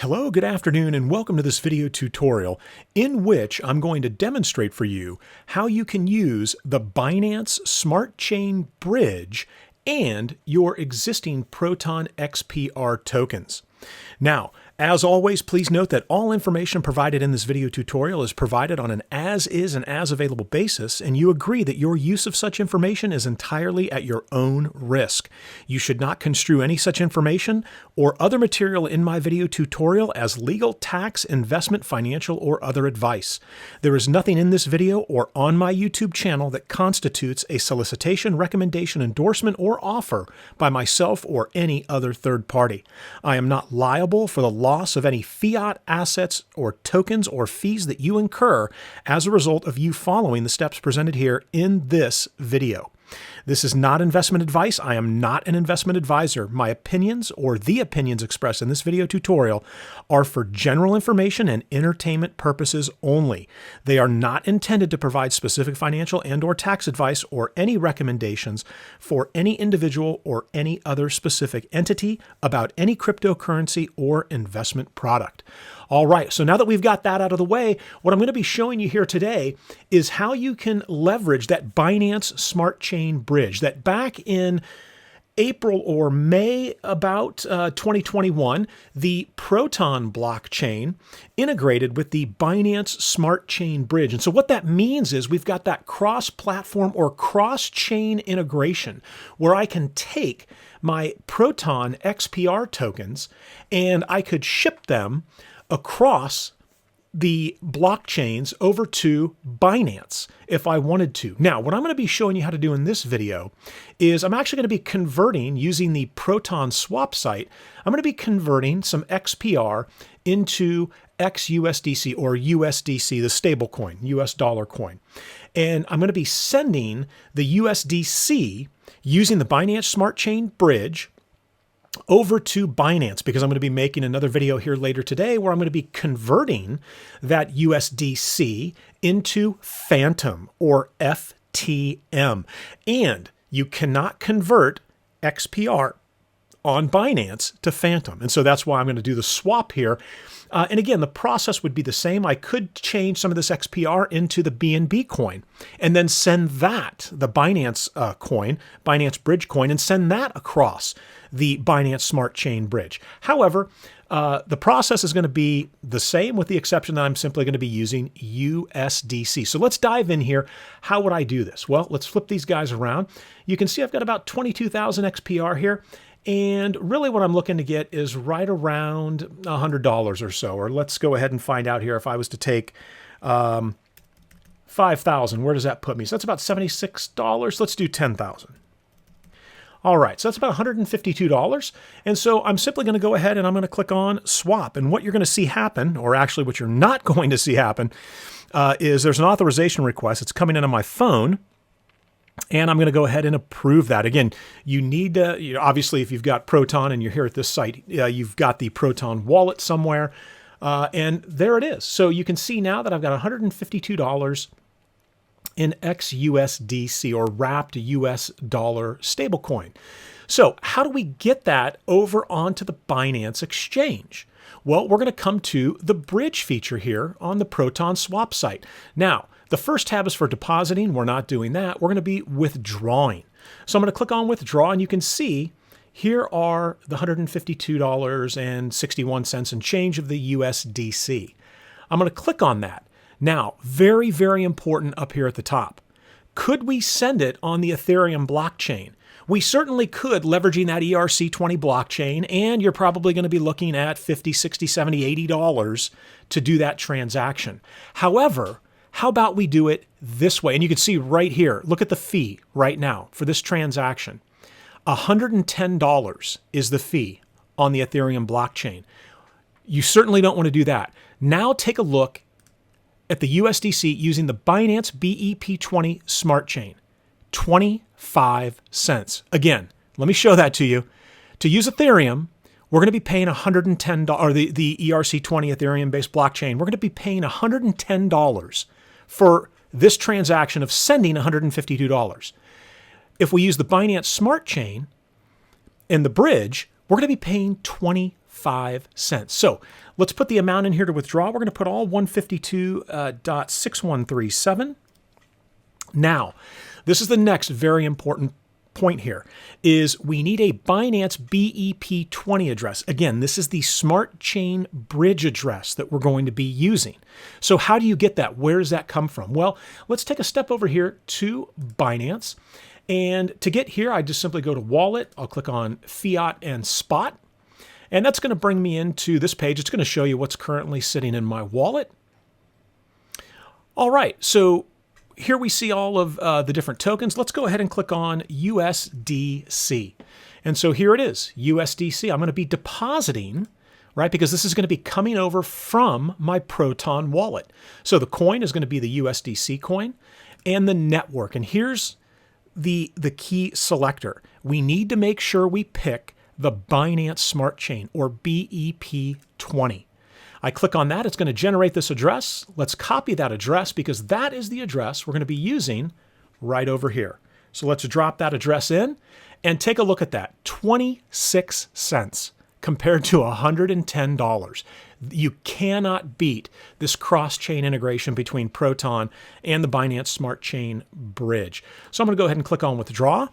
Hello, good afternoon, and welcome to this video tutorial in which I'm going to demonstrate for you how you can use the Binance Smart Chain Bridge and your existing Proton XPR tokens. Now, as always, please note that all information provided in this video tutorial is provided on an as-is and as-available basis, and you agree that your use of such information is entirely at your own risk. You should not construe any such information or other material in my video tutorial as legal, tax, investment, financial, or other advice. There is nothing in this video or on my YouTube channel that constitutes a solicitation, recommendation, endorsement, or offer by myself or any other third party. I am not liable for the loss of any fiat assets or tokens or fees that you incur as a result of you following the steps presented here in this video. This is not investment advice. I am not an investment advisor. My opinions or the opinions expressed in this video tutorial are for general information and entertainment purposes only. They are not intended to provide specific financial and/or tax advice or any recommendations for any individual or any other specific entity about any cryptocurrency or investment product. All right, so now that we've got that out of the way, what I'm going to be showing you here today is how you can leverage that Binance Smart Chain Bridge that back in April or May about 2021, the Proton blockchain integrated with the Binance Smart Chain Bridge. And so what that means is we've got that cross-platform or cross-chain integration where I can take my Proton XPR tokens and I could ship them across the blockchains over to Binance if I wanted to. Now, what I'm going to be showing you how to do in this video is I'm actually going to be converting using the Proton swap site. I'm going to be converting some XPR into XUSDC or USDC, the stable coin, US dollar coin. And I'm going to be sending the USDC using the Binance Smart Chain Bridge over to Binance because I'm going to be making another video here later today where I'm going to be converting that USDC into Fantom or FTM. And you cannot convert XPR on Binance to Fantom. And so that's why I'm going to do the swap here. And again, the process would be the same. I could change some of this XPR into the BNB coin and then send that, the Binance coin, Binance Bridge coin, and send that across the Binance Smart Chain Bridge. However, the process is going to be the same with the exception that I'm simply going to be using USDC. So let's dive in here. How would I do this? Well, let's flip these guys around. You can see I've got about 22,000 XPR here. And really what I'm looking to get is right around $100 or so. Or let's go ahead and find out here if I was to take 5,000. Where does that put me? So that's about $76. Let's do 10,000. All right, so that's about $152. And so I'm simply going to go ahead and I'm going to click on swap. And what you're going to see happen, or actually what you're not going to see happen, is there's an authorization request. It's coming in on my phone. And I'm going to go ahead and approve that. Again, you need to, obviously, if you've got Proton and you're here at this site, you've got the Proton wallet somewhere. And there it is. So you can see now that I've got $152 in XUSDC or wrapped US dollar stablecoin. So how do we get that over onto the Binance exchange? Well, we're going to come to the bridge feature here on the Proton swap site. Now, the first tab is for depositing. We're not doing that. We're going to be withdrawing. So I'm going to click on withdraw and you can see here are the $152.61 and change of the USDC. I'm going to click on that. Now, very, very important up here at the top. Could we send it on the Ethereum blockchain? We certainly could, leveraging that ERC20 blockchain, and you're probably going to be looking at $50, $60, $70, $80 to do that transaction. However, how about we do it this way? And you can see right here, look at the fee right now for this transaction. $110 is the fee on the Ethereum blockchain. You certainly don't want to do that. Now take a look at the USDC using the Binance BEP20 Smart Chain. 25 cents. Again, let me show that to you. To use Ethereum, we're going to be paying $110, or the ERC20 Ethereum-based blockchain, we're going to be paying $110 for this transaction of sending $152. If we use the Binance Smart Chain and the bridge, we're going to be paying 25 25 cents. So let's put the amount in here to withdraw. We're going to put all 152.6137. Now, this is the next very important point here, is we need a Binance BEP20 address. Again, this is the Smart Chain Bridge address that we're going to be using. So how do you get that? Where does that come from? Well, let's take a step over here to Binance. And to get here, I just simply go to Wallet. I'll click on Fiat and Spot. And that's going to bring me into this page. It's going to show you what's currently sitting in my wallet. All right, so here we see all of the different tokens. Let's go ahead and click on USDC. And so here it is, USDC. I'm going to be depositing, right, because this is going to be coming over from my Proton wallet. So the coin is going to be the USDC coin and the network. And here's the key selector. We need to make sure we pick the Binance Smart Chain, or BEP20. I click on that. It's going to generate this address. Let's copy that address because that is the address we're going to be using right over here. So let's drop that address in and take a look at that. 26 cents compared to $110. You cannot beat this cross-chain integration between Proton and the Binance Smart Chain Bridge. So I'm going to go ahead and click on withdraw.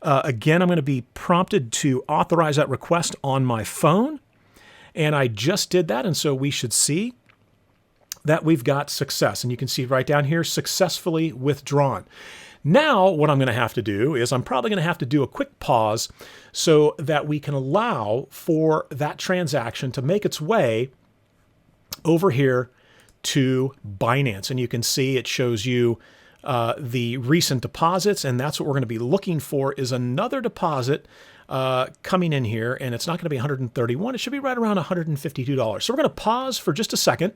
Again, I'm going to be prompted to authorize that request on my phone. And I just did that, and so we should see that we've got success. And you can see right down here, successfully withdrawn. Now, what I'm going to have to do is I'm probably going to have to do a quick pause so that we can allow for that transaction to make its way over here to Binance. And you can see it shows you the recent deposits, and that's what we're going to be looking for is another deposit coming in here, and it's not going to be 131. It should be right around $152. So we're going to pause for just a second.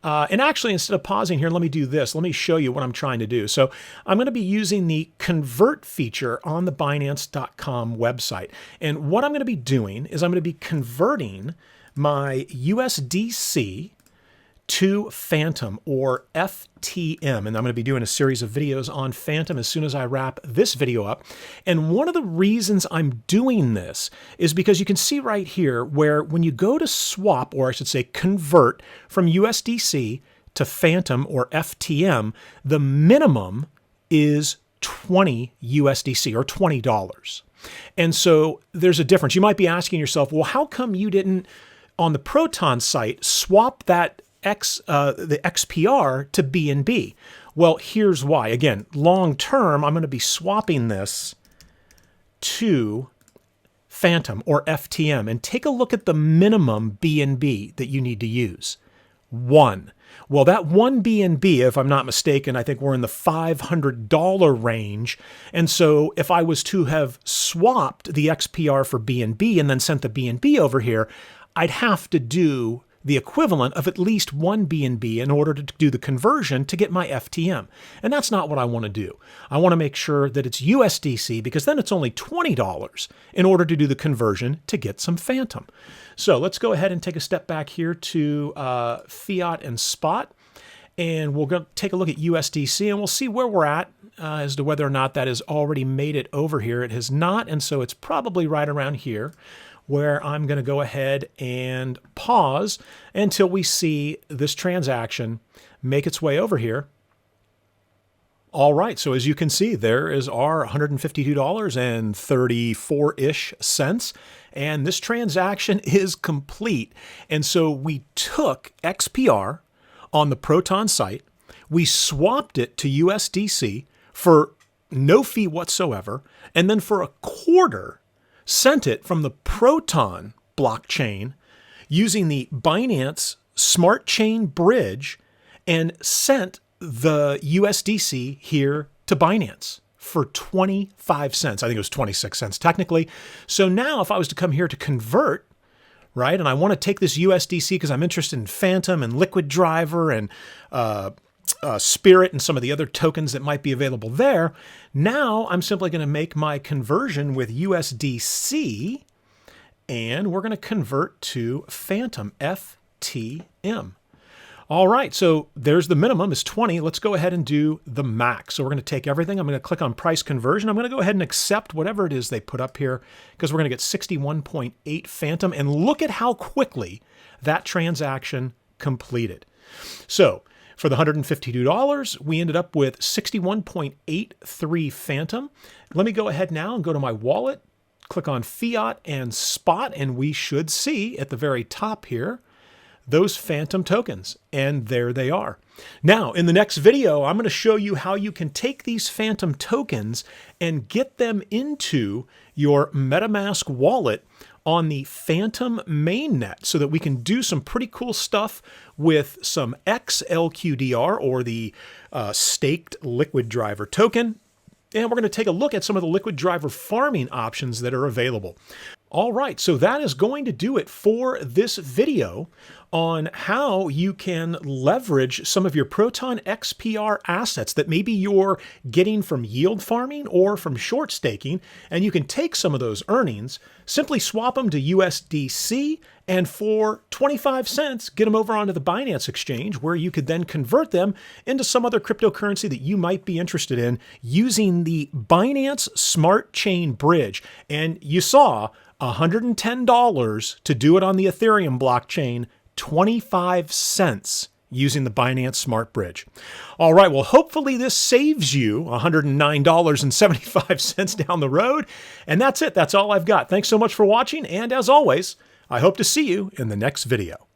And actually, instead of pausing here, let me do this. Let me show you what I'm trying to do. So I'm going to be using the convert feature on the Binance.com website. And what I'm going to be doing is I'm going to be converting my USDC to Fantom, or FTM. And I'm going to be doing a series of videos on Fantom as soon as I wrap this video up. And one of the reasons I'm doing this is because you can see right here where when you go to swap, or I should say convert from USDC to Fantom or FTM, the minimum is 20 USDC or $20. And so there's a difference. You might be asking yourself, well, how come you didn't on the Proton site swap that the XPR to BNB? Well, here's why. Again, long term, I'm going to be swapping this to Fantom or FTM, and take a look at the minimum BNB that you need to use. 1. Well, that 1 BNB, if I'm not mistaken, I think we're in the $500 range. And so if I was to have swapped the XPR for BNB and then sent the BNB over here, I'd have to do the equivalent of at least 1 BNB in order to do the conversion to get my FTM. And that's not what I want to do. I want to make sure that it's USDC, because then it's only $20 in order to do the conversion to get some Fantom. So let's go ahead and take a step back here to Fiat and Spot. And we'll go take a look at USDC, and we'll see where we're at as to whether or not that has already made it over here. It has not, and so it's probably right around here, where I'm going to go ahead and pause until we see this transaction make its way over here. All right, so as you can see, there is our $152.34-ish cents, and this transaction is complete. And so we took XPR on the Proton site, we swapped it to USDC for no fee whatsoever, and then for a quarter, sent it from the Proton blockchain using the Binance Smart Chain Bridge and sent the USDC here to Binance for 25 cents. I think it was 26 cents technically. So now if I was to come here to convert, right, and I want to take this USDC because I'm interested in Fantom and Liquid Driver and Spirit and some of the other tokens that might be available there. Now I'm simply going to make my conversion with USDC, and we're going to convert to Fantom, FTM. All right, so there's the minimum is 20. Let's go ahead and do the max. So we're going to take everything. I'm going to click on price conversion. I'm going to go ahead and accept whatever it is they put up here because we're going to get 61.8 Fantom. And look at how quickly that transaction completed. So for the $152, we ended up with 61.83 Fantom. Let me go ahead now and go to my wallet, click on fiat and spot, and we should see at the very top here those Fantom tokens, and there they are. Now, in the next video, I'm going to show you how you can take these Fantom tokens and get them into your MetaMask wallet on the Fantom mainnet so that we can do some pretty cool stuff with some XLQDR, or the staked liquid driver token. And we're going to take a look at some of the liquid driver farming options that are available. All right, so that is going to do it for this video on how you can leverage some of your Proton XPR assets that maybe you're getting from yield farming or from short staking, and you can take some of those earnings, simply swap them to USDC, and for 25 cents, get them over onto the Binance exchange, where you could then convert them into some other cryptocurrency that you might be interested in using the Binance Smart Chain Bridge. And you saw $110 to do it on the Ethereum blockchain, 25 cents using the Binance Smart Bridge. All right, well, hopefully this saves you $109.75 down the road. And that's it. That's all I've got. Thanks so much for watching. And as always, I hope to see you in the next video.